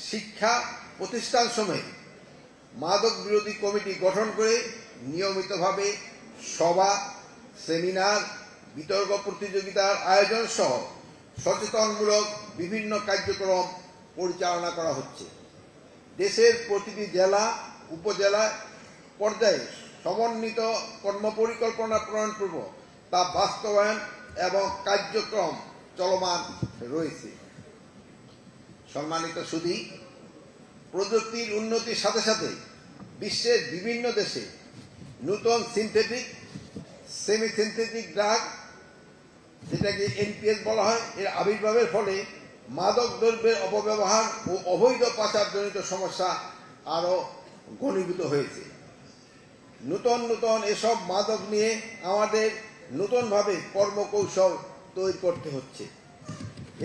শিক্ষা প্রতিষ্ঠান সমেত মাদক বিরোধী কমিটি গঠন করে নিয়মিতভাবে সভা, সেমিনার, বিতর্ক প্রতিযোগিতার আয়োজন সহ সচেতনমূলক বিভিন্ন কার্যক্রম পরিচালনা করা হচ্ছে। দেশের প্রতিটি জেলা, উপজেলা পর্যায়ে সমন্বিত কর্মপরিকল্পনা প্রণয়নপূর্বক তা বাস্তবায়ন এবং কার্যক্রম চলমান রয়েছে। সম্মানিত সুধী, প্রযুক্তির উন্নতির সাথে সাথে বিশ্বের বিভিন্ন দেশে নতুন সিনথেটিক, সেমি সিনথেটিক ড্রাগ, যেটাকে এনপিএস বলা হয়, এর আবির্ভাবের ফলে মাদক দ্রব্যের অপব্যবহার ও অবৈধ পাচারজনিত সমস্যা আরও ঘনীভূত হয়েছে। নতুন নতুন এসব মাদক নিয়ে আমাদের নতুনভাবে কর্মকৌশল তৈরি করতে হচ্ছে।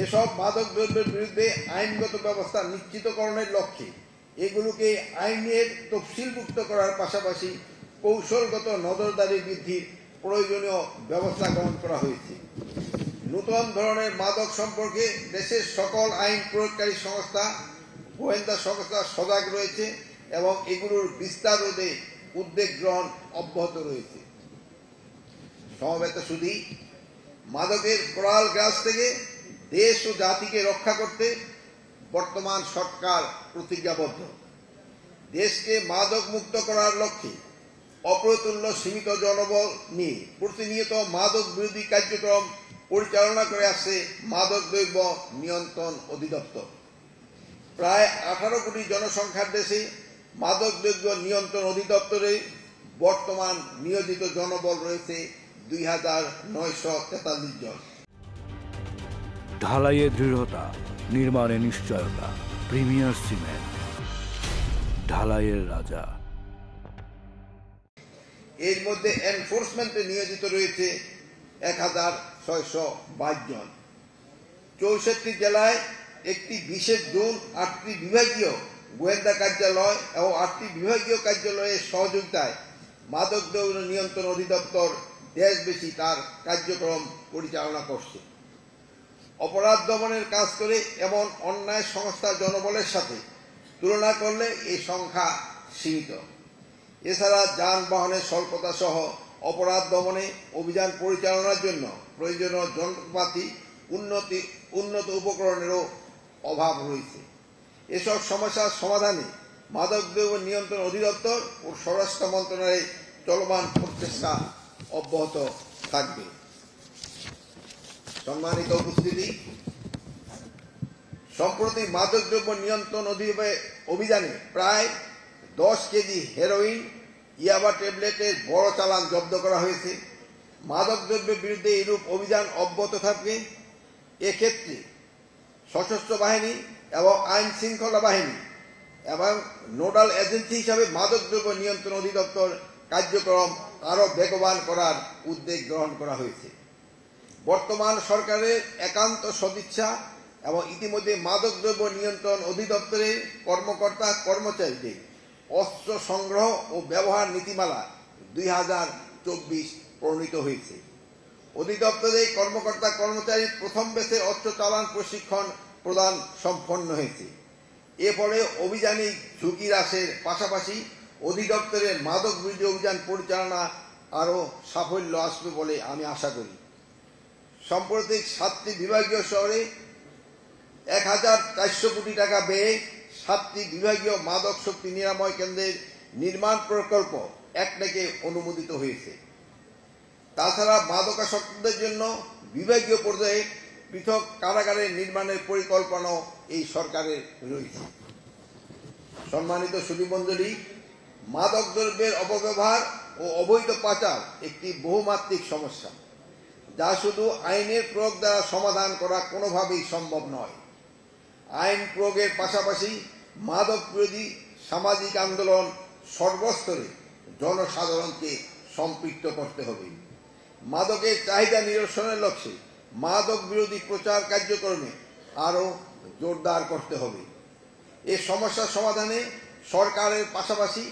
এসব মাদক দ্রব্যের বিরুদ্ধে আইনগত ব্যবস্থা নিশ্চিতকরণের লক্ষ্যে এগুলোকে আইনের তফসিলভুক্ত করার পাশাপাশি কৌশলগত নজরদারি বৃদ্ধির প্রয়োজনীয় ব্যবস্থা গ্রহণ করা হয়েছে। নতুন ধরনের মাদক সম্পর্কে দেশের সকল আইন প্রয়োগকারী সংস্থা, গোয়েন্দা সংস্থা সজাগ রয়েছে এবং এগুলোর বিস্তার রোধে উদ্যোগ গ্রহণ অব্যাহত রয়েছে। সমবেত সুধী, মাদকের করাল গ্রাস থেকে দেশ ও জাতিকে রক্ষা করতে বর্তমান সরকার প্রতিজ্ঞাবদ্ধ। দেশকে মাদক মুক্ত করার লক্ষ্যে অপ্রতুল্য সীমিত জনবল নিয়ে প্রতিনিয়ত মাদক বিরোধী কার্যক্রম পরিচালনা করে আসছে মাদক দ্রব্য নিয়ন্ত্রণ অধিদপ্তর। প্রায় 18 কোটি জনসংখ্যার দেশে মাদক দ্রব্য নিয়ন্ত্রণ অধিদপ্তরে বর্তমান নিয়োজিত জনবল রয়েছে 2943 জন। ঢালাইয়ে দৃঢ়তা, নির্মাণে নিশ্চয়তা, প্রিমিয়ার সিমেন্ট, ঢালাইয়ের রাজা। এর মধ্যে এনফোর্সমেন্টে নিয়োজিত রয়েছে 1622 জন। 64 জেলায় একটি বিশেষ জোন, 8টি বিভাগীয় গোয়েন্দা কার্যালয় এবং 8টি বিভাগীয় কার্যালয়ের সহযোগিতায় মাদক দ্রব্য নিয়ন্ত্রণ অধিদপ্তর দেশব্যাপী তার কার্যক্রম পরিচালনা করছে। অপরাধ দমনের কাজ করে এমন অন্যায় সংস্থা জনবলের সাথে তুলনা করলে এই সংখ্যা সীমিত। এছাড়া যানবাহনের স্বল্পতা সহ অপরাধ দমনে অভিযান পরিচালনার জন্য প্রয়োজনীয় যন্ত্রপাতি, উন্নত উপকরণেরও অভাব রয়েছে। এসব সমস্যার সমাধানে মাদকদ্রব্য নিয়ন্ত্রণ অধিদপ্তর ও স্বরাষ্ট্র মন্ত্রণালয়ের চলমান প্রচেষ্টা অব্যাহত থাকবে। সম্মানিত উপস্থিতি, সম্প্রতি মাদকদ্রব্য নিয়ন্ত্রণ অভিযানে প্রায় 10 কেজি হেরোইন, ইয়াবা ট্যাবলেটের বড় চালান জব্দ করা হয়েছে। মাদকদ্রব্যের বিরুদ্ধে এরূপ অভিযান অব্যাহত থাকবে। এক্ষেত্রে সশস্ত্র বাহিনী এবং আইন শৃঙ্খলা বাহিনী এবং নোডাল এজেন্সি হিসাবে মাদকদ্রব্য নিয়ন্ত্রণ অধিদপ্তর কার্যক্রম আরও বেগবান করার উদ্যোগ গ্রহণ করা হয়েছে। বর্তমান সরকারের একান্ত সদিচ্ছা এবং ইতিমধ্যে মাদকদ্রব্য নিয়ন্ত্রণ অধিদপ্তরের কর্মকর্তা কর্মচারীদের অস্ত্র সংগ্রহ ও ব্যবহার নীতিমালা 2024 প্রণীত হয়েছে। অধিদপ্তরের কর্মকর্তা কর্মচারী প্রথম ব্যাচের অস্ত্র চালান প্রশিক্ষণ প্রদান সম্পন্ন হয়েছে। এর ফলে অভিযানিক ঝুঁকি হ্রাসের পাশাপাশি অধিদপ্তরের মাদক বিরোধী অভিযান পরিচালনা আরও সাফল্য আসবে বলে আমি আশা করি। সাম্প্রতিক 7টি বিভাগীয় শহরে 1400 কোটি টাকা ব্যয়ে 7টি বিভাগীয় মাদক শক্তি নিরাময় কেন্দ্রের নির্মাণ প্রকল্প একনেকে অনুমোদিত হয়েছে। তাছাড়া মাদকাসক্তদের জন্য বিভাগীয় পর্যায়ে পৃথক কারাগারের নির্মাণের পরিকল্পনাও এই সরকারের রয়েছে। সম্মানিত সুধীমণ্ডলী, মাদক দ্রব্যের অপব্যবহার ও অবৈধ পাচার একটি বহুমাত্রিক সমস্যা, যা শুধু আইনের প্রয়োগ দ্বারা সমাধান করা কোনোভাবেই সম্ভব নয়। আইন প্রয়োগের পাশাপাশি মাদক বিরোধী সামাজিক আন্দোলন সর্বস্তরে জনসাধারণকে সম্পৃক্ত করতে হবে। মাদকের চাহিদা নিরসনের লক্ষ্যে মাদক বিরোধী প্রচার কার্যক্রমে আরও জোরদার করতে হবে। এই সমস্যার সমাধানে সরকারের পাশাপাশি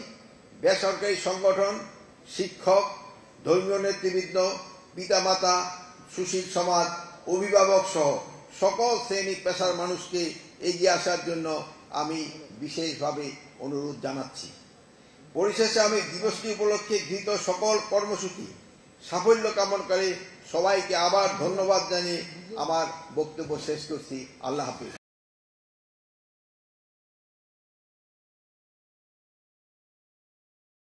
বেসরকারি সংগঠন, শিক্ষক, ধর্মীয় নেতৃবৃন্দ, পিতামাতা, সুশীল সমাজ, অভিভাবক সহ সকল শ্রেণী পেশার মানুষকে এগিয়ে আসার জন্য আমি বিশেষভাবে অনুরোধ জানাচ্ছি। পরিশেষে আমি দিবসটি উপলক্ষে গৃহীত সকল কর্মসূচি সাফল্য কামনা করে সবাইকে আবার ধন্যবাদ জানিয়ে আমার বক্তব্য শেষ করছি। আল্লাহ হাফিজ।